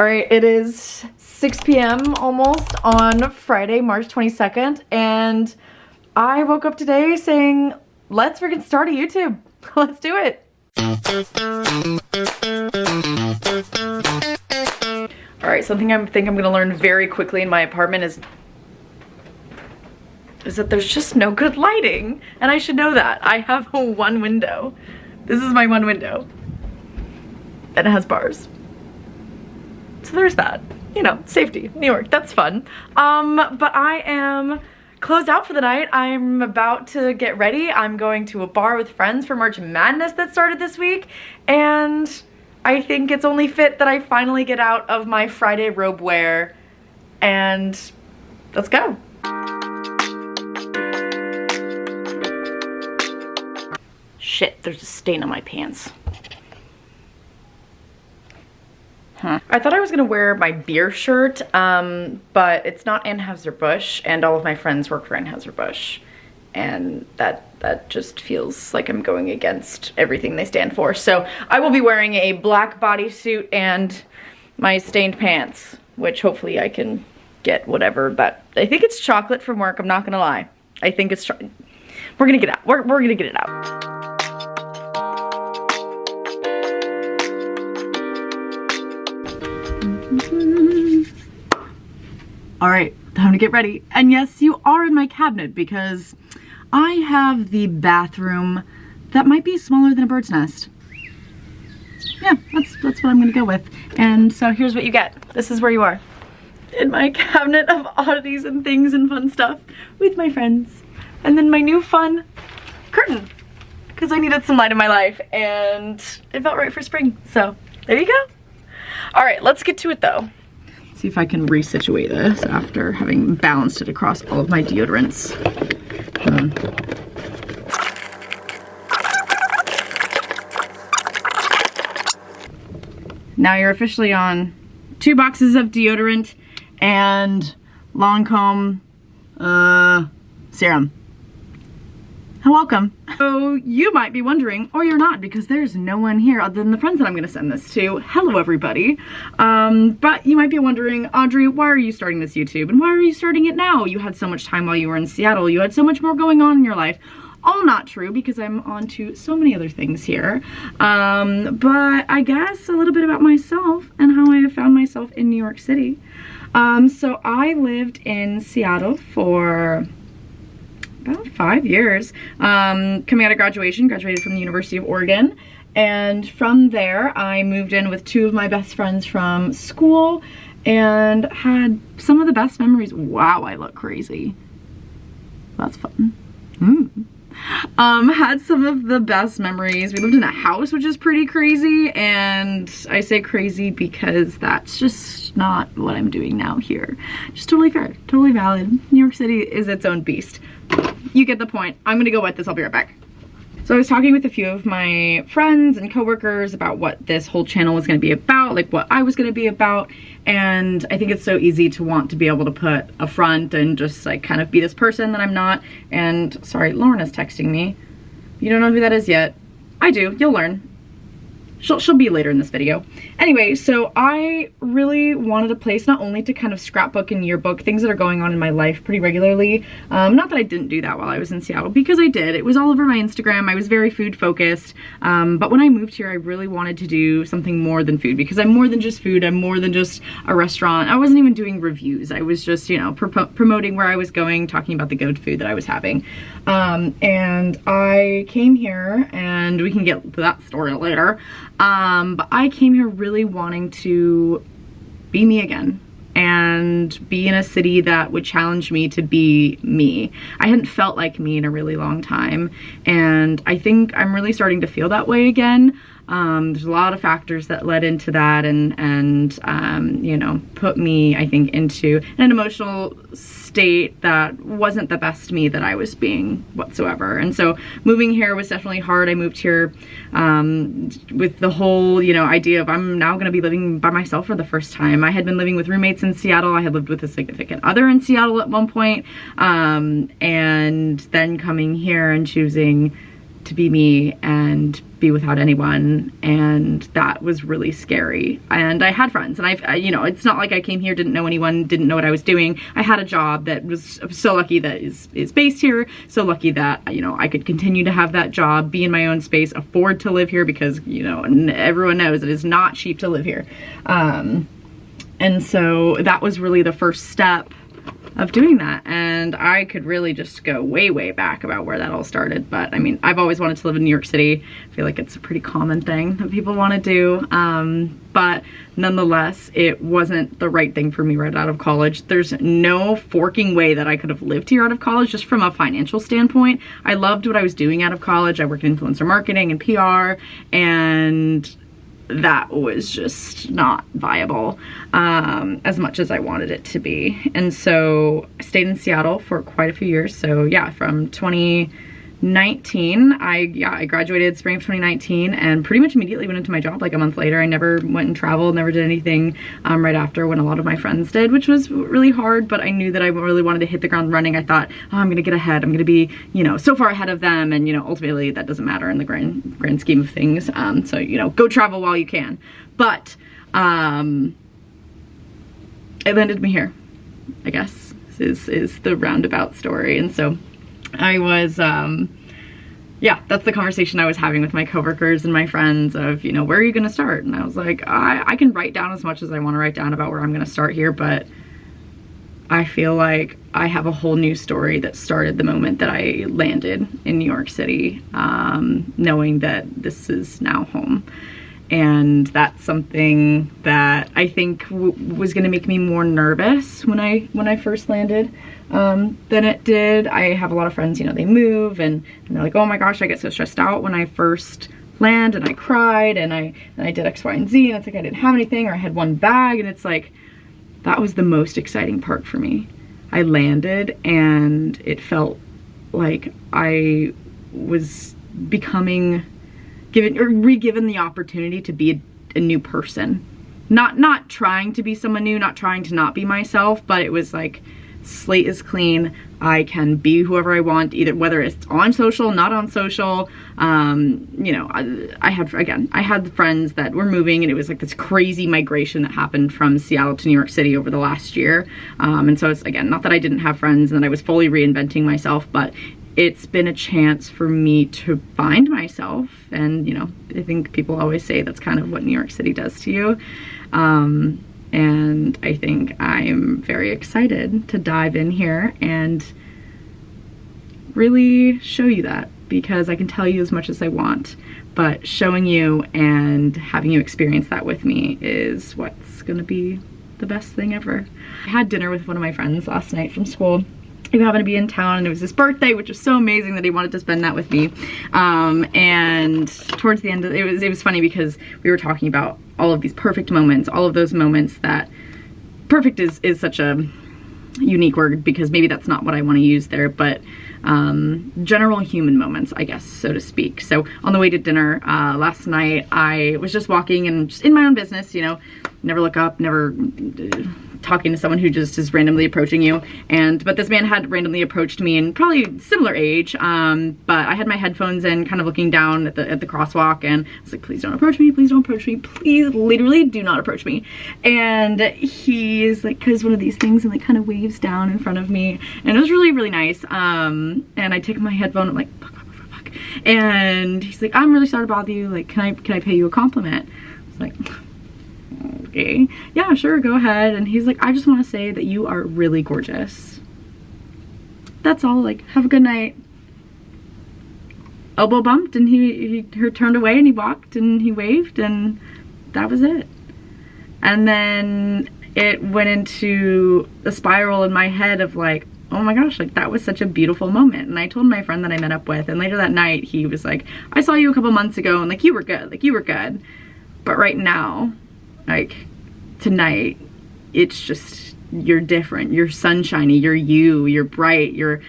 All right, it is 6 p.m. almost on Friday, March 22nd, and I woke up today saying, let's freaking start a YouTube. Let's do it. All right, something I think I'm gonna learn very quickly in my apartment is that there's just no good lighting, and I should know that. I have one window. This is my one window, and it has bars. So there's that, you know, safety, New York, that's fun. But I am closed out for the night. I'm about to get ready. I'm going to a bar with friends for March Madness that started this week, and I think it's only fit that I finally get out of my Friday robe wear, and let's go. Shit, there's a stain on my pants. I thought I was gonna wear my beer shirt, but it's not Anheuser-Busch, and all of my friends work for Anheuser-Busch, and that just feels like I'm going against everything they stand for. So I will be wearing a black bodysuit and my stained pants, which hopefully I can get whatever that, I think it's chocolate from work, I'm not gonna lie. I think it's, we're gonna get out, we're gonna get it out. All right, time to get ready. And yes, you are in my cabinet because I have the bathroom that might be smaller than a bird's nest. Yeah, that's what I'm gonna go with. And so here's what you get. This is where you are. In my cabinet of oddities and things and fun stuff with my friends. And then my new fun curtain, because I needed some light in my life and it felt right for spring. So there you go. All right, let's get to it though. See if I can resituate this after having balanced it across all of my deodorants. Now you're officially on 2 boxes of deodorant and Lancome serum. Welcome. So you might be wondering, or you're not, because there's no one here other than the friends that I'm gonna send this to. Hello everybody. But you might be wondering, Audrey, why are you starting this YouTube? And why are you starting it now? You had so much time while you were in Seattle. You had so much more going on in your life. All not true, because I'm on to so many other things here. But I guess a little bit about myself and how I have found myself in New York City. So I lived in Seattle for about 5 years, coming out of graduated from the University of Oregon, and from there I moved in with 2 of my best friends from school and had some of the best memories. Wow, I look crazy. That's fun. Had some of the best memories. We lived in a house, which is pretty crazy, and I say crazy because that's just not what I'm doing now here. Just totally fair, totally valid. New York City is its own beast. You get the point. I'm gonna go wet this, I'll be right back. So I was talking with a few of my friends and coworkers about what this whole channel was gonna be about, like what I was gonna be about, and I think it's so easy to want to be able to put a front and just like kind of be this person that I'm not. And sorry, Lauren is texting me. You don't know who that is yet. I do, you'll learn. She'll be later in this video. Anyway, so I really wanted a place not only to kind of scrapbook and yearbook things that are going on in my life pretty regularly. Not that I didn't do that while I was in Seattle, because I did. It was all over my Instagram. I was very food focused. But when I moved here, I really wanted to do something more than food, because I'm more than just food. I'm more than just a restaurant. I wasn't even doing reviews. I was just, you know, promoting where I was going, talking about the good food that I was having. And I came here, and we can get to that story later. But I came here really wanting to be me again and be in a city that would challenge me to be me. I hadn't felt like me in a really long time, and I think I'm really starting to feel that way again. There's a lot of factors that led into that and you know, put me, I think, into an emotional state that wasn't the best me that I was being whatsoever. And so moving here was definitely hard. I moved here with the whole, you know, idea of I'm now gonna be living by myself for the first time. I had been living with roommates in Seattle. I had lived with a significant other in Seattle at one point, and then coming here and choosing to be me and be without anyone, and that was really scary. And I had friends, and you know, it's not like I came here, didn't know anyone, didn't know what I was doing. I had a job that was so lucky that is based here, so lucky that, you know, I could continue to have that job, be in my own space, afford to live here, because, you know, everyone knows it is not cheap to live here. And so that was really the first step of doing that, and I could really just go way back about where that all started. But I mean, I've always wanted to live in New York City. I feel like it's a pretty common thing that people want to do, but nonetheless, it wasn't the right thing for me right out of college. There's no forking way that I could have lived here out of college, just from a financial standpoint. I loved what I was doing out of college. I worked in influencer marketing and PR, and that was just not viable as much as I wanted it to be. And so I stayed in Seattle for quite a few years. So yeah, from 2019, I graduated spring of 2019, and pretty much immediately went into my job like a month later. I never went and traveled, never did anything right after, when a lot of my friends did, which was really hard, but I knew that I really wanted to hit the ground running. I thought, oh, I'm gonna get ahead. I'm gonna be, you know, so far ahead of them, and, you know, ultimately that doesn't matter in the grand scheme of things. So, you know, go travel while you can. But it landed me here, I guess, is the roundabout story. And so I was, yeah, that's the conversation I was having with my coworkers and my friends of, you know, where are you gonna start? And I was like, I can write down as much as I want to write down about where I'm gonna start here, but I feel like I have a whole new story that started the moment that I landed in New York City, knowing that this is now home. And that's something that I think was gonna make me more nervous when I first landed than it did. I have a lot of friends, you know, they move and they're like, oh my gosh, I get so stressed out when I first land, and I cried, and I did X, Y, and Z, and it's like I didn't have anything, or I had one bag, and it's like, that was the most exciting part for me. I landed, and it felt like I was becoming re-given the opportunity to be a new person. Not trying to be someone new, not trying to not be myself, but it was like, slate is clean. I can be whoever I want, either whether it's on social, not on social. You know, I had friends that were moving, and it was like this crazy migration that happened from Seattle to New York City over the last year. And so it's, again, not that I didn't have friends and that I was fully reinventing myself, but it's been a chance for me to find myself. And, you know, I think people always say that's kind of what New York City does to you. And I think I'm very excited to dive in here and really show you that, because I can tell you as much as I want, but showing you and having you experience that with me is what's gonna be the best thing ever. I had dinner with one of my friends last night from school. He happened to be in town, and it was his birthday, which was so amazing that he wanted to spend that with me. And towards the end of it was funny, because we were talking about all of these perfect moments, all of those moments that, perfect is such a unique word, because maybe that's not what I want to use there, but general human moments, I guess, so to speak. So on the way to dinner last night, I was just walking and just in my own business, you know, never look up, never talking to someone who just is randomly approaching you. But this man had randomly approached me, and probably similar age, but I had my headphones in, kind of looking down at the crosswalk, and I was like, please don't approach me, please don't approach me, please literally do not approach me. And he's like, cause one of these things, and like kind of waves down in front of me, and it was really, really nice. And I take my headphone, I'm like, fuck. And he's like, I'm really sorry to bother you, like, can I pay you a compliment? I was like, okay, yeah, sure, go ahead. And he's like, I just want to say that you are really gorgeous. That's all, like, have a good night. Elbow bumped, and he turned away, and he walked, and he waved, and that was it. And then it went into a spiral in my head of like, oh my gosh, like that was such a beautiful moment. And I told my friend that I met up with, and later that night he was like, I saw you a couple months ago, and like you were good, but right now, like tonight, it's just, you're different, you're sunshiny, you're bright, you're,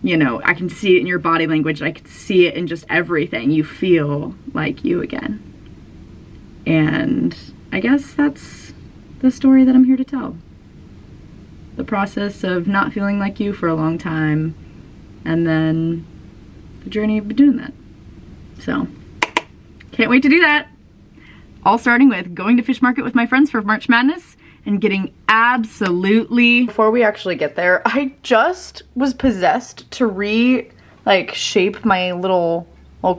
you know, I can see it in your body language, I can see it in just everything. You feel like you again. And I guess that's the story that I'm here to tell. The process of not feeling like you for a long time, and then the journey of doing that. So Can't wait to do that. All starting with going to fish market with my friends for March Madness and getting absolutely... Before we actually get there, I just was possessed to shape my little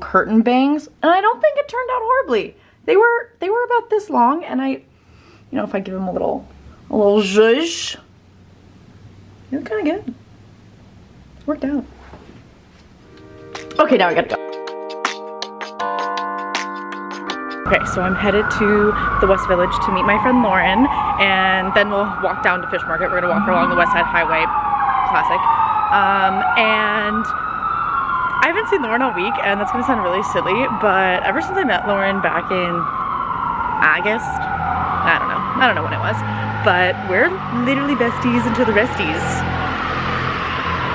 curtain bangs, and I don't think it turned out horribly. They were about this long, and you know, if I give them a little zhuzh, they look kind of good. It worked out. Okay, now I gotta go. Okay, so I'm headed to the West Village to meet my friend Lauren, and then we'll walk down to Fish Market. We're gonna walk along the West Side Highway, classic. And I haven't seen Lauren all week, and that's gonna sound really silly, but ever since I met Lauren back in August, I don't know when it was, but we're literally besties into the resties.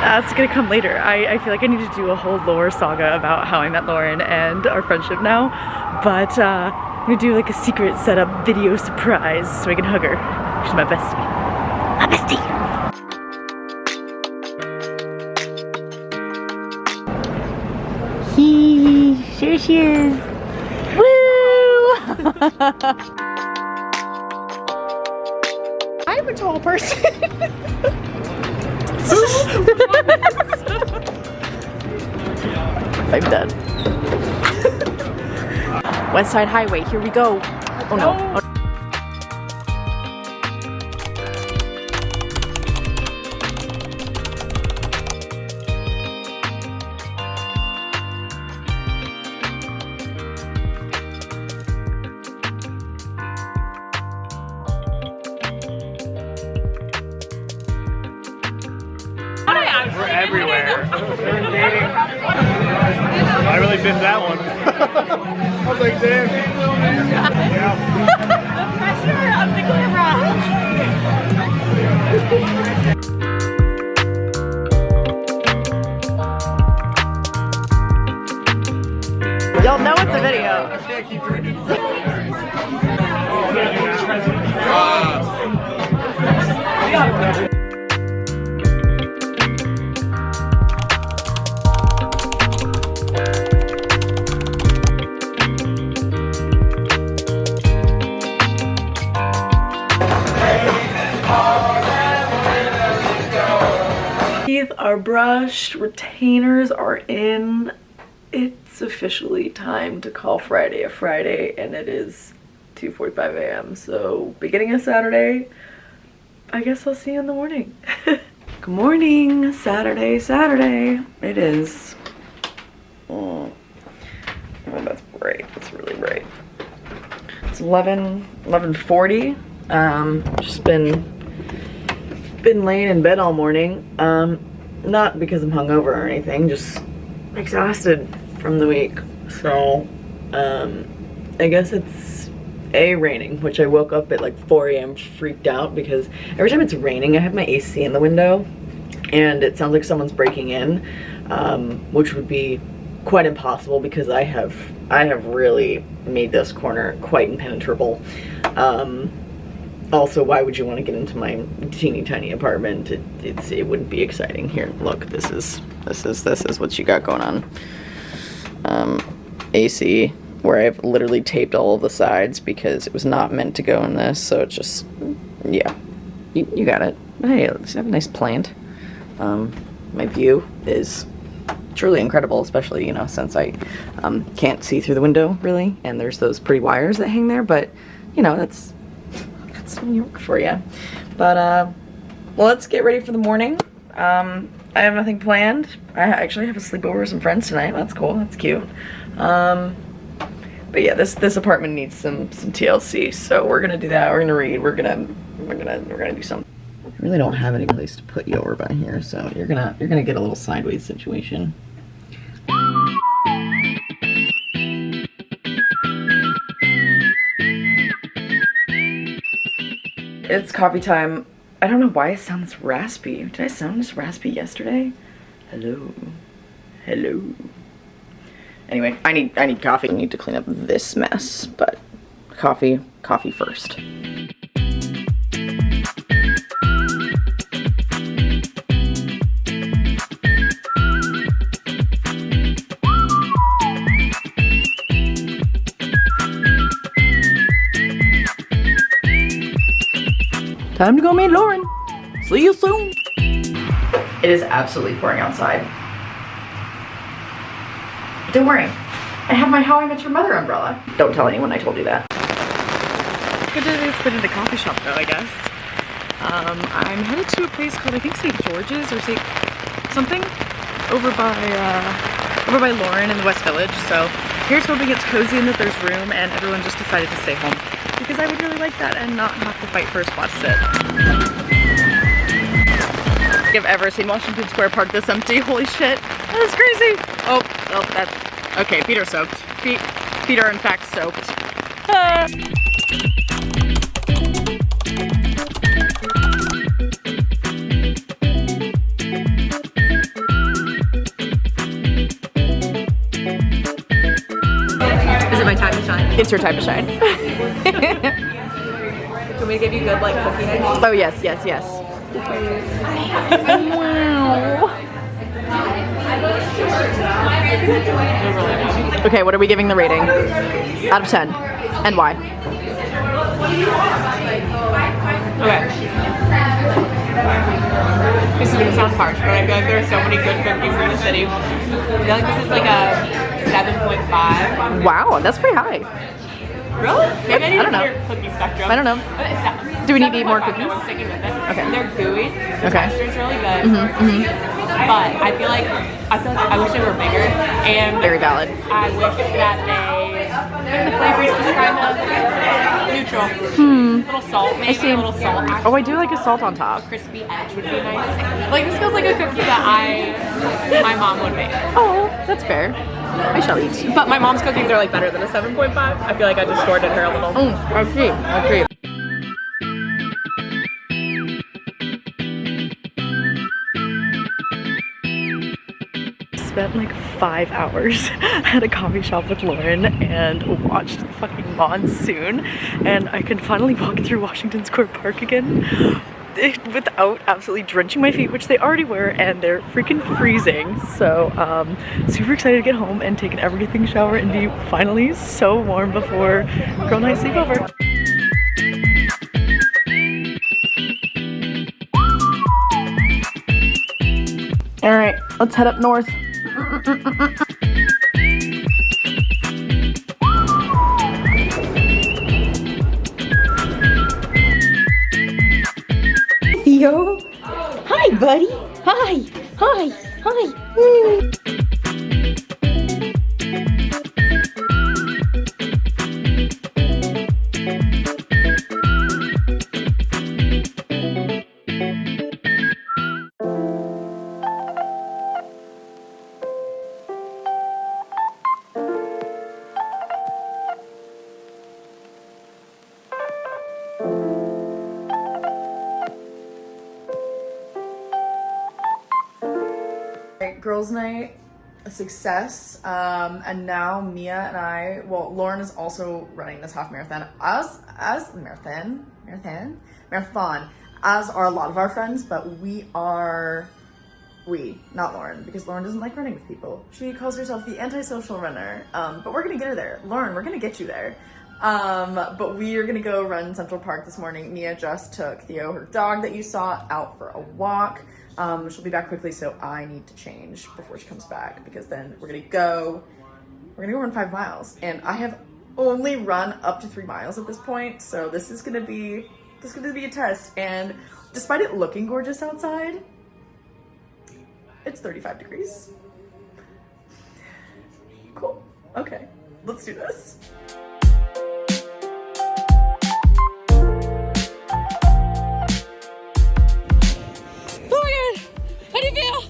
That's gonna come later. I feel like I need to do a whole lore saga about how I met Lauren and our friendship now, but I'm gonna do like a secret setup video surprise so I can hug her. She's my bestie. My bestie! Here she is. Woo! I'm a tall person. I'm done. West Side Highway, here we go. Oh no. Oh. We're everywhere. We're dating. I really missed that one. I was like, damn. Yeah. The pressure of the camera. Y'all know it's a video. I can't keep doing it. Teeth are brushed, retainers are in. It's officially time to call Friday a Friday, and it is 2:45 a.m. So beginning of Saturday, I guess I'll see you in the morning. Good morning, Saturday. It is. Oh, that's bright. It's really bright. It's 11:40. Just been laying in bed all morning. Not because I'm hungover or anything, just exhausted from the week. So I guess it's raining, which I woke up at like 4 a.m. freaked out because every time it's raining I have my AC in the window and it sounds like someone's breaking in, which would be quite impossible because I have really made this corner quite impenetrable. Also, why would you want to get into my teeny tiny apartment? It wouldn't be exciting. Here, look, this is what you got going on. AC, where I've literally taped all of the sides because it was not meant to go in this, so it's just, yeah, you got it. But hey, let's have a nice plant. My view is truly incredible, especially, you know, since I can't see through the window really, and there's those pretty wires that hang there, but you know, that's New York for you. But well, let's get ready for the morning. I have nothing planned. I actually have a sleepover with some friends tonight. That's cool. That's cute. But yeah, this apartment needs some TLC, so we're gonna do that. We're gonna read. We're gonna do something. I really don't have any place to put you over by here, so you're gonna get a little sideways situation. It's coffee time. I don't know why I sound this raspy. Did I sound this raspy yesterday? Hello. Anyway, I need coffee. I need to clean up this mess, but coffee first. time to go meet Lauren. See you soon. It is absolutely pouring outside. Don't worry, I have my How I Met Your Mother umbrella. Don't tell anyone I told you that. Good to spend in the coffee shop though, I guess. I'm headed to a place called, I think, St. George's or St. something over by Lauren in the West Village. So here's hoping it's cozy and that there's room and everyone just decided to stay home, because I would really like that and not have to fight for a spot to sit. If I've ever seen Washington Square Park this empty, holy shit, that is crazy. Oh, that's, okay, feet are soaked. Feet are in fact soaked. Is it my time to shine? It's your time to shine. Can we give you good like cookie night? Oh yes, yes, yes. Wow. Okay, what are we giving the rating? Out of 10. And why? Okay. This is gonna sound harsh, but I feel like there are so many good cookies in the city. I feel like this is like a 7.5. Wow, that's pretty high. Really? Maybe I need I don't know. your cookie spectrum. I don't know. Do we need to eat more cookies? No, I'm sticking with it. Okay. They're gooey. The Okay. texture's really good. But I feel like I wish they were bigger, and Very valid. I wish that the flavors was kind of neutral. A little salt, maybe a little salt. Oh, I do like a salt on top. Crispy edge would be nice. Like this feels like a cookie that my mom would make. Oh, that's fair. I shall eat. But my mom's cookies are like better than a 7.5. I feel like I distorted her a little. I see. I see. Spent like 5 hours at a coffee shop with Lauren and watched the fucking monsoon, and I can finally walk through Washington Square Park again without absolutely drenching my feet, which they already were, and they're freaking freezing. So super excited to get home and take an everything shower and be finally so warm before girl night sleepover. All right, let's head up north. Yo, hi buddy, hi, hi, hi. Girls' night, a success, and now Mia and I, well, Lauren is also running this half marathon, as marathon, as are a lot of our friends, but not Lauren, because Lauren doesn't like running with people. She calls herself the antisocial runner, but we're gonna get her there. Lauren, we're gonna get you there. But we are gonna go run Central Park this morning. Mia just took Theo, her dog that you saw, out for a walk. She'll be back quickly, so I need to change before she comes back, because then we're gonna go run 5 miles, and I have only run up to 3 miles at this point, so this is gonna be a test. And despite it looking gorgeous outside, it's 35 degrees. Cool. Okay, let's do this. How do you feel?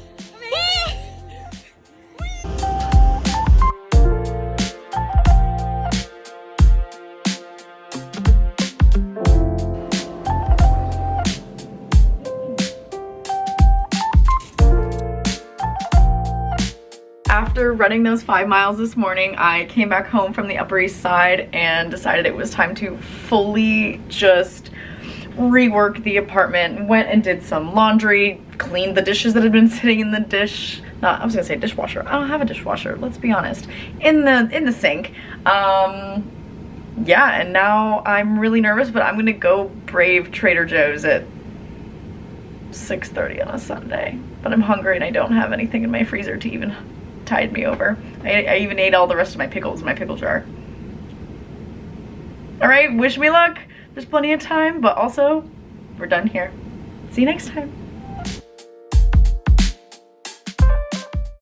After running those 5 miles this morning, I came back home from the Upper East Side and decided it was time to fully just rework the apartment. Went and did some laundry, cleaned the dishes that had been sitting in the I was gonna say dishwasher. I don't have a dishwasher, let's be honest. In the sink. yeah, and now I'm really nervous, but I'm gonna go brave Trader Joe's at 6:30 on a Sunday. But I'm hungry and I don't have anything in my freezer to even tide me over. I even ate all the rest of my pickles in my pickle jar. All right, wish me luck. There's plenty of time, but also we're done here. See you next time.